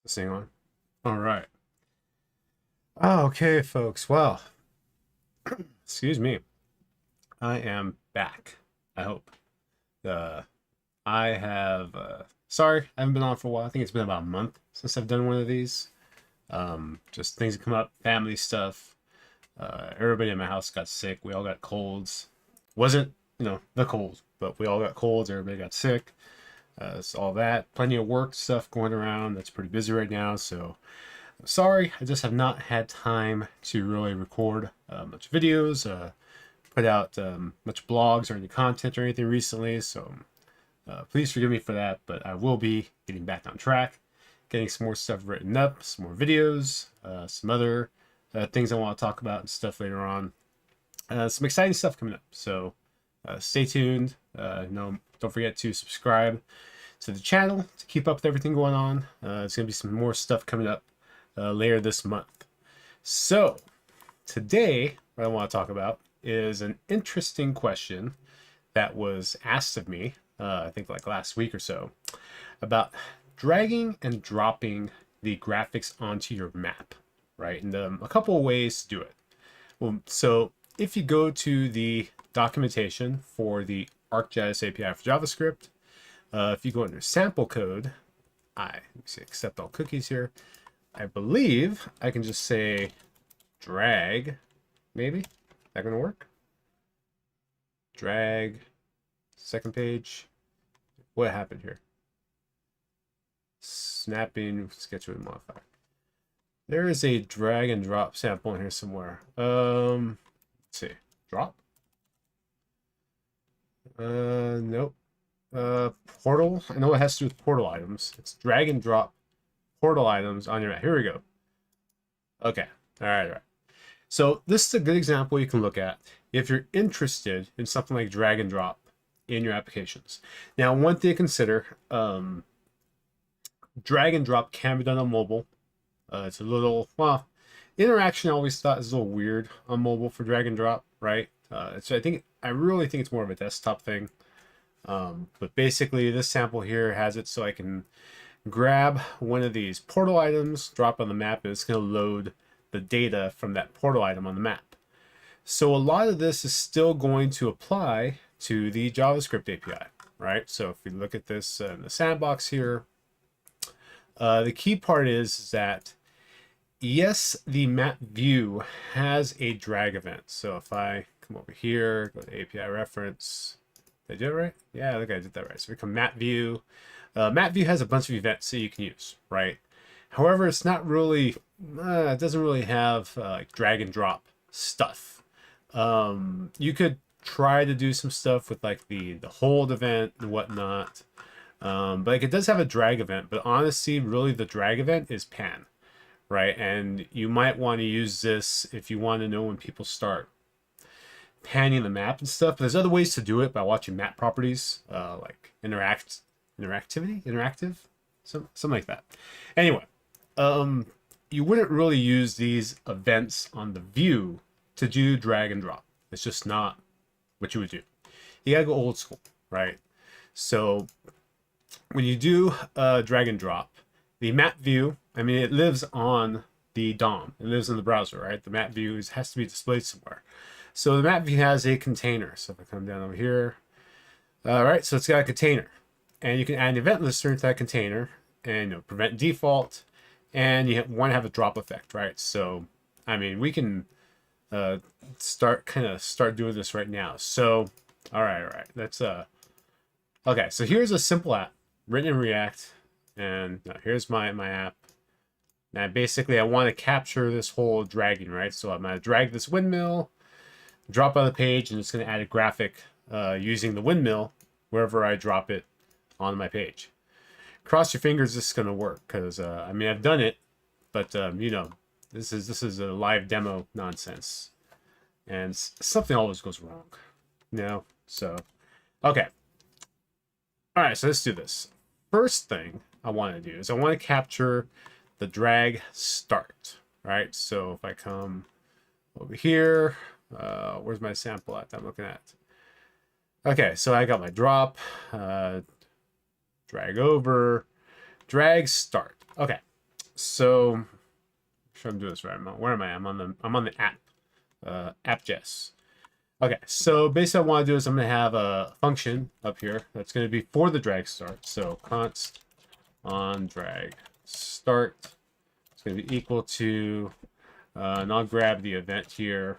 This thing on. All right. Okay, folks. Well, excuse me. I am back. I hope. Uh, I have. Sorry, I haven't been on for a while. I think it's been about a month since I've done one of these. Just things that come up, family stuff. Everybody in my house got sick. We all got colds. Wasn't the cold, but we all got colds. Everybody got sick. It's all that. Plenty of work stuff going around. That's pretty busy right now. So sorry, I just have not had time to really record much videos, put out much blogs or any content or anything recently. So please forgive me for that, but I will be getting back on track, getting some more stuff written up, some more videos, some other things I want to talk about and stuff later on. Some exciting stuff coming up. So stay tuned. Don't forget to subscribe to the channel to keep up with everything going on. There's going to be some more stuff coming up later this month. So today, what I want to talk about is an interesting question that was asked of me, I think like last week or so, about dragging and dropping the graphics onto your map, right? And a couple of ways to do it. Well, so if you go to the documentation for the ArcGIS API for JavaScript, if you go under sample code, let me see, accept all cookies here. I believe I can just say drag, maybe. Is that going to work? Drag, second page. What happened here? Snapping, sketch with modifier. There is a drag and drop sample in here somewhere. Let's see. Drop? Nope. Portal. I know it has to do with portal items. It's drag and drop portal items on your map. Here we go. Okay. All right. So this is a good example you can look at if you're interested in something like drag and drop in your applications. Now, one thing to consider, drag and drop can be done on mobile. It's a little, well, interaction I always thought is a little weird on mobile for drag and drop, right? So I really think it's more of a desktop thing. But basically this sample here has it so I can grab one of these portal items, drop on the map, and it's going to load the data from that portal item on the map. So a lot of this is still going to apply to the JavaScript API, right? So if we look at this in the sandbox here, the key part is that yes, the map view has a drag event. So if I come over here, go to API reference, did I do it right? Yeah, I think I did that right. So we come map view. Map view has a bunch of events that you can use, right? However, it's not really, it doesn't really have like drag and drop stuff. You could try to do some stuff with like the hold event and whatnot. But like it does have a drag event, but honestly, really the drag event is pan, right? And you might want to use this if you want to know when people start panning the map and stuff. But there's other ways to do it by watching map properties, like interactive, something like that. Anyway, you wouldn't really use these events on the view to do drag and drop. It's just not what you would do. You gotta go old school, right? So when you do drag and drop, the map view, I mean, it lives on the DOM. It lives in the browser, right? The map view has to be displayed somewhere. So the map view has a container. So if I come down over here, all right, so it's got a container. And you can add an event listener to that container and prevent default. And you want to have a drop effect, right? So, I mean, we can start doing this right now. So, all right. That's okay. So here's a simple app written in React, and here's my app. Now, I want to capture this whole dragging, right? So I'm gonna drag this windmill, drop on the page, and it's gonna add a graphic using the windmill wherever I drop it on my page. Cross your fingers, this is gonna work, because I mean, I've done it, but this is a live demo nonsense, and something always goes wrong, So, okay, all right, so let's do this. First thing I want to do is I want to capture the drag start, right? So if I come over here, where's my sample at that I'm looking at? Okay, so I got my drop, drag over, drag start. Okay, So make sure I'm doing this right. Where am I? I'm on the app, ArcGIS. Okay, so basically what I want to do is I'm going to have a function up here that's going to be for the drag start. So const on drag start. It's going to be equal to, and I'll grab the event here.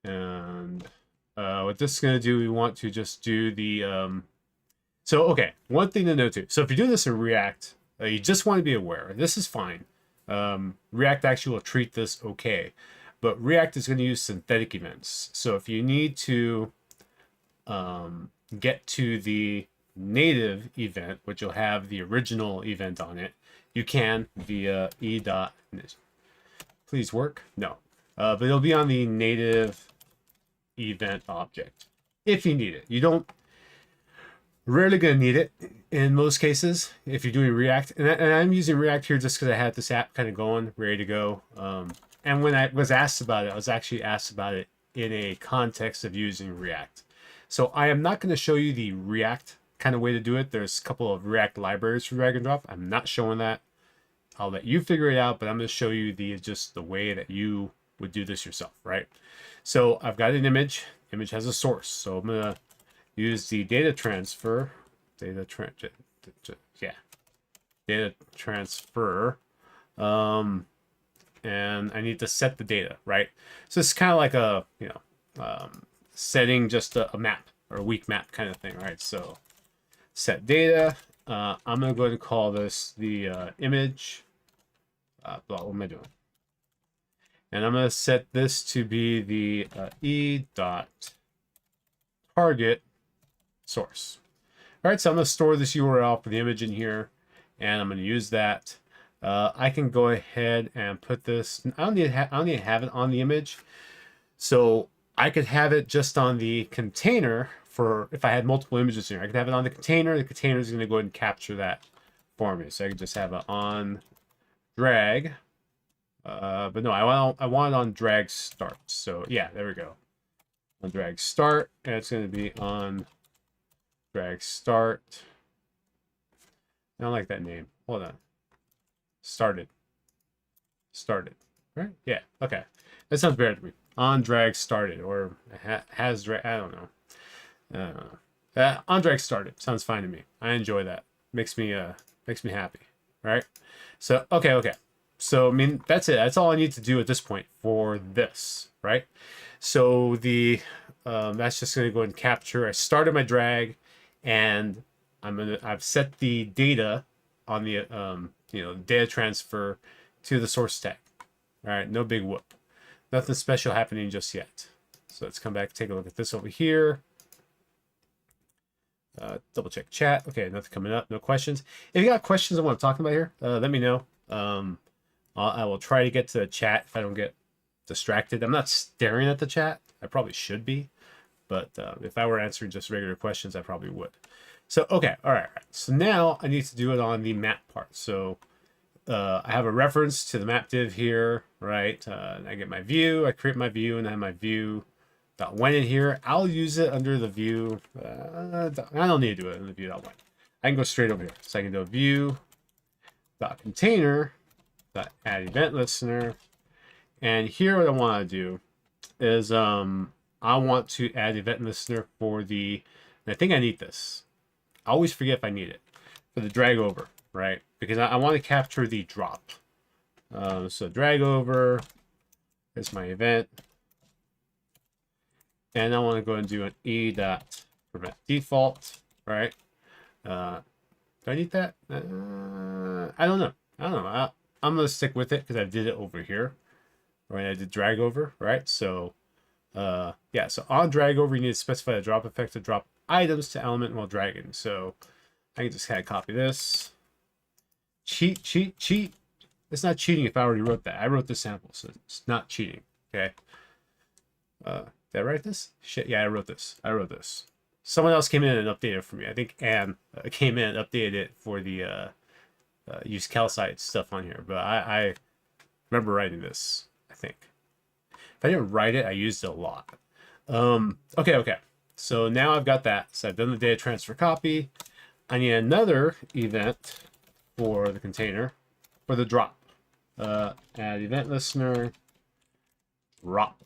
And what this is going to do, we want to just do the, so, okay, one thing to note too. So if you're doing this in React, you just want to be aware, this is fine. React actually will treat this okay. But React is going to use synthetic events. So if you need to get to the native event, which will have the original event on it, you can via e.init. Please work? No. But it'll be on the native event object if you need it. You don't, rarely going to need it in most cases if you're doing React. And I'm using React here just because I had this app kind of going, ready to go. And when I was asked about it, I was actually asked about it in a context of using React. So I am not going to show you the React kind of way to do it. There's a couple of React libraries for drag and drop. I'm not showing that. I'll let you figure it out, but I'm going to show you just the way that you would do this yourself, right? So I've got an image. Image has a source. So I'm going to use the data transfer. Data transfer. And I need to set the data, right? So it's kind of like a, setting just a map or a weak map kind of thing, right? So set data. I'm going to go ahead and call this the image. What am I doing? And I'm going to set this to be the e.target source. All right, so I'm going to store this URL for the image in here, and I'm going to use that. I can go ahead and put this. I don't need to have it on the image, so I could have it just on the container. For if I had multiple images here, I could have it on the container. The container is going to go ahead and capture that for me. So I could just have it on drag. But no, I want it on drag start. So yeah, there we go. On drag start, and it's going to be on drag start. I don't like that name. Hold on. Started, right? Yeah, okay. That sounds better to me. On drag started, or has drag, I don't know. On drag started sounds fine to me. I enjoy that. Makes me happy, right? So, okay. So, I mean, that's it. That's all I need to do at this point for this, right? So that's just gonna go and capture. I started my drag, and I've set the data on the data transfer to the source tag. All right, no big whoop. Nothing special happening just yet. So let's come back, take a look at this over here. Double check chat. Okay, nothing coming up, no questions. If you got questions on what I'm talking about here, let me know. I will try to get to the chat if I don't get distracted. I'm not staring at the chat. I probably should be, but if I were answering just regular questions, I probably would. So, okay, all right. So now I need to do it on the map part. So I have a reference to the map div here, right? I get my view, I create my view, and I have my view dot when in here. I'll use it under the view. I don't need to do it in the view dot when. I can go straight over here. So I can do view dot container dot add event listener. And here what I want to do is I want to add event listener for the, and I think I need this. I always forget if I need it for the drag over, right? Because I want to capture the drop. So drag over is my event. And I want to go and do an e.prevent default, right? Do I need that? I don't know. I'm going to stick with it because I did it over here. Right, I did drag over, right? So, yeah, so on drag over, you need to specify the drop effect to drop items to element while dragging. So I can just kind of copy this. Cheat. It's not cheating if I already wrote that. I wrote the sample, so it's not cheating, okay? Did I write this? Shit, yeah, I wrote this. Someone else came in and updated it for me. I think Anne came in and updated it for the use calcite stuff on here. But I remember writing this, I think. If I didn't write it, I used it a lot. Okay. So now I've got that. So I've done the data transfer copy. I need another event for the container for the drop. Add event listener, drop.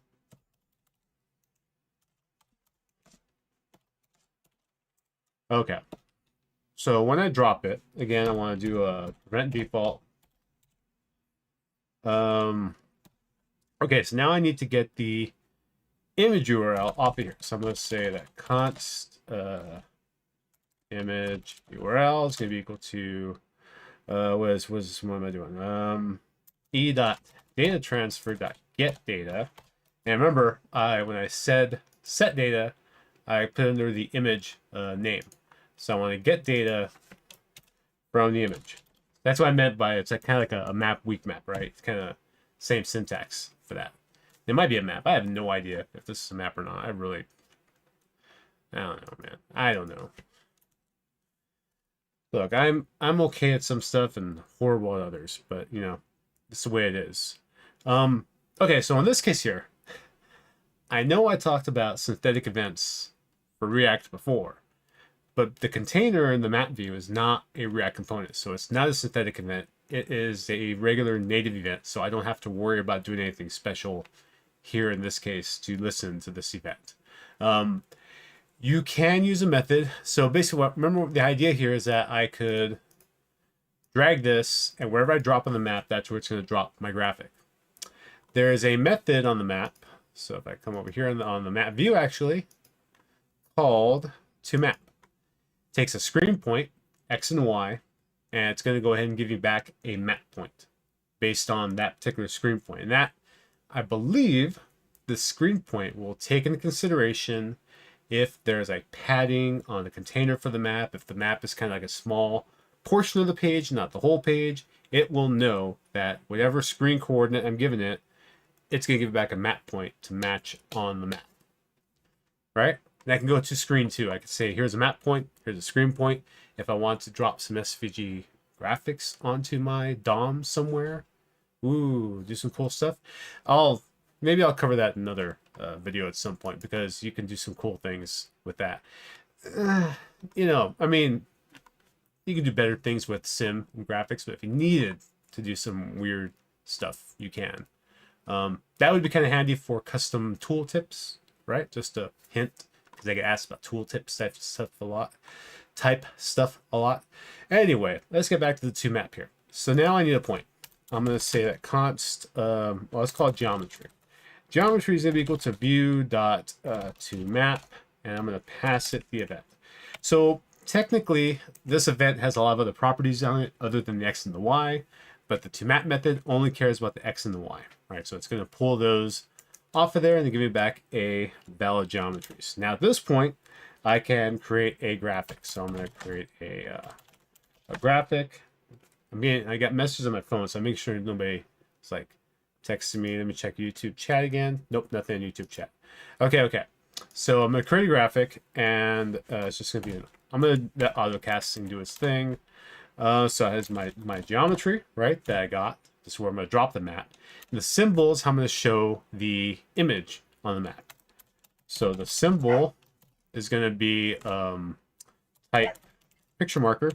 Okay. So when I drop it, again, I want to do a prevent default. Okay, so now I need to get the image URL off of here. So I'm going to say that const image URL is going to be equal to what am I doing? E dot data transfer dot get data. And remember, when I said set data, I put under the image name. So I want to get data from the image. That's what I meant by it's like, kind of like a map weak map, right? It's kind of same syntax for that. It might be a map. I have no idea if this is a map or not. I don't know, man. I don't know. Look, I'm okay at some stuff and horrible at others, but you know, it's the way it is. Okay, so in this case here, I know I talked about synthetic events for React before, but the container in the map view is not a React component, so it's not a synthetic event. It is a regular native event, so I don't have to worry about doing anything special here in this case to listen to this event. You can use a method. So basically, remember the idea here is that I could drag this, and wherever I drop on the map, that's where it's going to drop my graphic. There is a method on the map. So if I come over here on the map view, actually, called toMap. It takes a screen point, X and Y, and it's going to go ahead and give you back a map point based on that particular screen point. And that, I believe, the screen point will take into consideration if there's like padding on the container for the map, if the map is kind of like a small portion of the page, not the whole page, it will know that whatever screen coordinate I'm giving it, it's going to give it back a map point to match on the map, right? And I can go to screen too. I can say, here's a map point, here's a screen point. If I want to drop some SVG graphics onto my DOM somewhere, ooh, do some cool stuff. Maybe I'll cover that in another video at some point, because you can do some cool things with that. You know, I mean, you can do better things with sim and graphics, but if you needed to do some weird stuff, you can. That would be kind of handy for custom tooltips, right? Just a hint, because I get asked about tooltips type stuff a lot. Anyway, let's get back to the toMap here. So now I need a point. I'm going to say that const, let's call it geometry. Geometry is going to be equal to view.toMap, and I'm going to pass it the event. So technically, this event has a lot of other properties on it other than the X and the Y, but the toMap method only cares about the X and the Y, right? So it's going to pull those off of there and then give me back a valid geometries. Now at this point, I can create a graphic. So I'm going to create a graphic. I got messages on my phone, so I make sure nobody is like texting me. Let me check YouTube chat again. Nope, nothing on YouTube chat. Okay. So I'm going to create a graphic, and it's just going to be I'm going to let AutoCasting do its thing. So it has my geometry, right, that I got. This is where I'm going to drop the map. And the symbols, I'm going to show the image on the map. So the symbol is going to be type picture marker.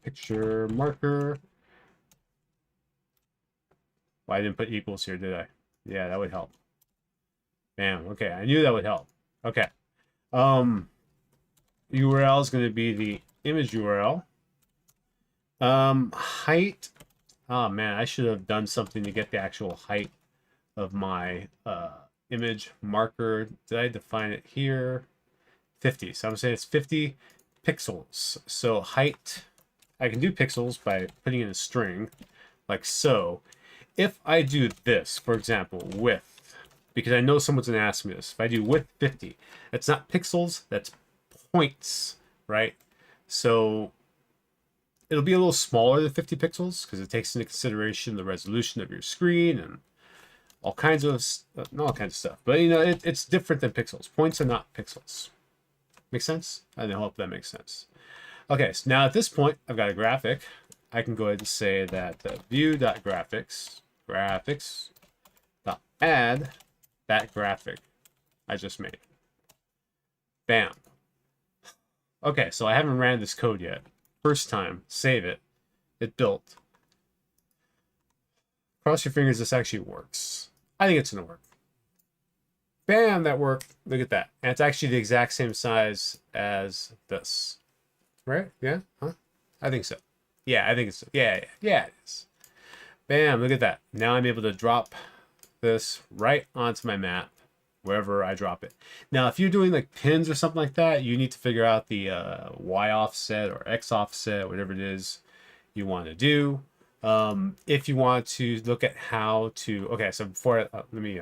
Picture marker. Well, I didn't put equals here, did I? Yeah, that would help. Bam. Okay, I knew that would help. Okay. URL is going to be the image URL. Height. Oh man, I should have done something to get the actual height of my image marker. Did I define it here? 50. So I'm going to say it's 50 pixels. So height, I can do pixels by putting in a string like so. If I do this, for example, width, because I know someone's going to ask me this, if I do width 50, that's not pixels, that's points, right? So it'll be a little smaller than 50 pixels because it takes into consideration the resolution of your screen and all kinds of stuff. But you know, it's different than pixels. Points are not pixels. Make sense? I hope that makes sense. Okay, so now at this point, I've got a graphic. I can go ahead and say that view.graphics, graphics.add that graphic I just made. Bam. Okay, so I haven't ran this code yet. first time, save it. It built. Cross your fingers this actually works. I think it's going to work. Bam, that worked. Look at that. And it's actually the exact same size as this. Right? Yeah? Huh? I think so. Yeah, I think it's... Yeah, it is. Bam, look at that. Now I'm able to drop this right onto my map wherever I drop it. Now, if you're doing like pins or something like that, you need to figure out the Y offset or X offset, whatever it is you want to do. If you want to look at how to... Okay, so before... let me...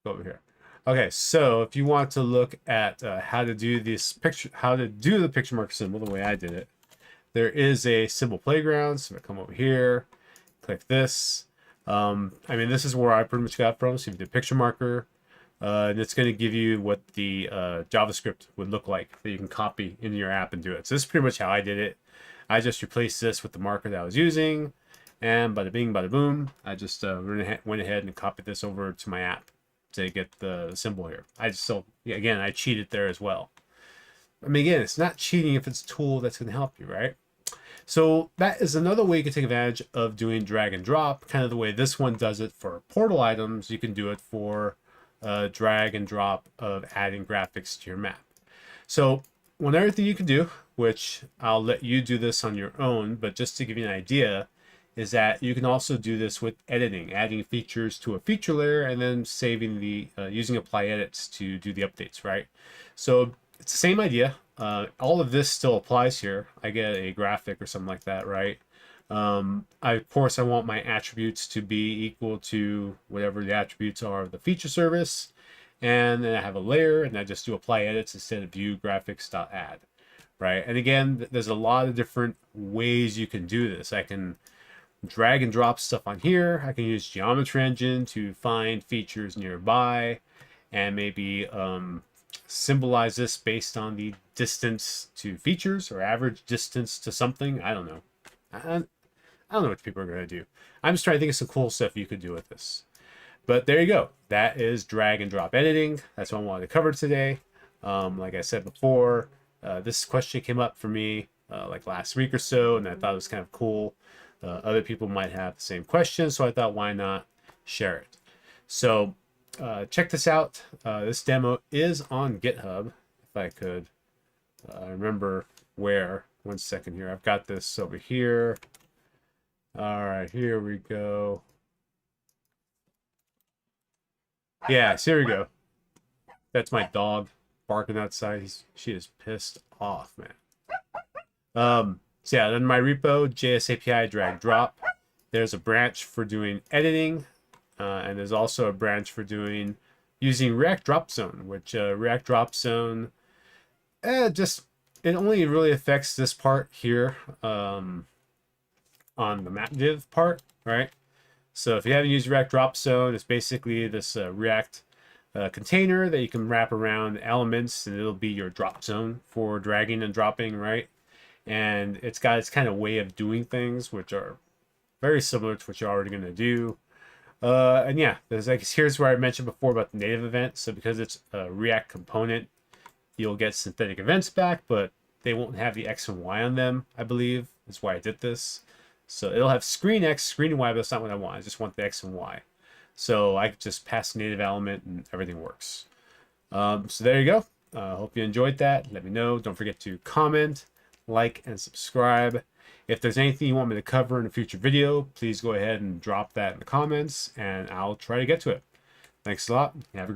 go over here. Okay, so if you want to look at how to do this picture, how to do the picture marker symbol the way I did it, there is a symbol playground. So if I come over here, click this. I mean, this is where I pretty much got from. So if you do picture marker, and it's going to give you what the JavaScript would look like that you can copy into your app and do it. So this is pretty much how I did it. I just replaced this with the marker that I was using, and bada bing, bada boom. I just went ahead and copied this over to my app to get the symbol here. I just still, again, I cheated there as well. I mean, again, it's not cheating if it's a tool that's going to help you, right? So that is another way you can take advantage of doing drag and drop, kind of the way this one does it for portal items. You can do it for drag and drop of adding graphics to your map. So one other thing you can do, which I'll let you do this on your own, but just to give you an idea, is that you can also do this with editing, adding features to a feature layer and then saving the, using apply edits to do the updates, right? So it's the same idea. All of this still applies here. I get a graphic or something like that, right? Of course, I want my attributes to be equal to whatever the attributes are of the feature service. And then I have a layer and I just do apply edits instead of view graphics.add, right? And again, there's a lot of different ways you can do this. I can drag and drop stuff on here. I can use Geometry Engine to find features nearby and maybe symbolize this based on the distance to features or average distance to something. I don't know. I don't know what people are going to do. I'm just trying to think of some cool stuff you could do with this. But there you go. That is drag and drop editing. That's what I wanted to cover today. Like I said before, this question came up for me like last week or so, and I thought it was kind of cool. Other people might have the same question, so I thought, why not share it? So check this out. This demo is on GitHub. If I could remember where. 1 second here. I've got this over here. All right, here we go. Yeah, so here we go. That's my dog barking outside. She is pissed off, man. So yeah, then my repo, JSAPI drag drop. There's a branch for doing editing, and there's also a branch for doing using React Drop Zone, which React Drop Zone it only really affects this part here on the map div part, right? So if you haven't used React Drop Zone, it's basically this React container that you can wrap around elements, and it'll be your drop zone for dragging and dropping, right? And it's got its kind of way of doing things, which are very similar to what you're already going to do. And yeah, there's like, here's where I mentioned before about the native event. So because it's a React component, you'll get synthetic events back, but they won't have the X and Y on them, I believe. That's why I did this. So it'll have screen X, screen Y, but that's not what I want. I just want the X and Y. So I could just pass the native element and everything works. So there you go. Hope you enjoyed that. Let me know. Don't forget to comment, like, and subscribe. If there's anything you want me to cover in a future video, please go ahead and drop that in the comments, and I'll try to get to it. Thanks a lot. Have a great